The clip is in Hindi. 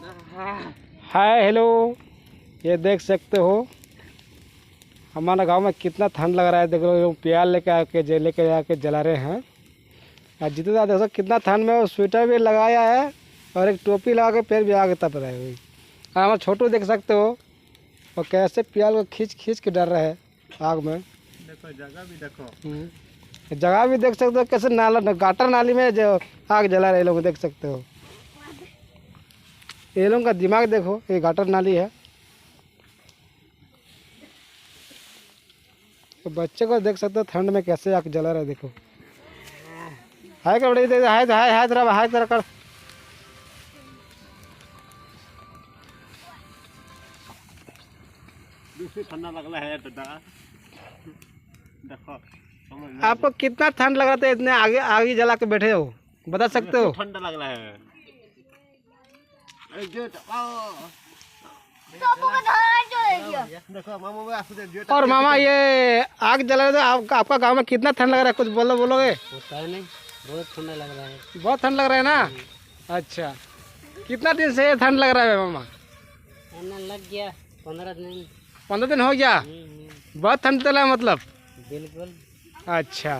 हाय हेलो, ये देख सकते हो हमारा गांव में कितना ठंड लग रहा है। देखो लोग प्याल लेके आके जला रहे हैं। और जितने ज़्यादा देखो कितना ठंड में वो स्वेटर भी लगाया है और एक टोपी लगा के फिर भी आगे तप रहे हुए। और हमारा छोटू देख सकते हो और कैसे प्याल को खींच खींच के डर रहे हैं आग में। देखो जगह भी देखो, जगह भी देख सकते हो कैसे नाला गाटर नाली में जो आग जला रहे लोग देख सकते हो। ये लोगों का दिमाग देखो, ये गाटर नाली है। तो बच्चे को देख सकते हो ठंड में कैसे आग जला रहा है। देखो हाय कर बड़ी हाय हाय हाय तरह कर। ठंडा लग रहा है दादा। देखो आपको कितना ठंड लग रहा था, इतने आगे आगे जला के बैठे हो, बता सकते हो? ठंडा लग रहा है। और मामा ये आग जला रहे थे, आपका गांव में कितना ठंड लग रहा है, कुछ बोलोगे? होता नहीं, बहुत ठंडा लग रहा है। बहुत ठंड लग रहा है ना। अच्छा, कितना दिन से ये ठंड लग रहा है मामा? लग गया 15 दिन। 15 दिन हो गया। बहुत ठंड चला है मतलब। बिल्कुल। अच्छा।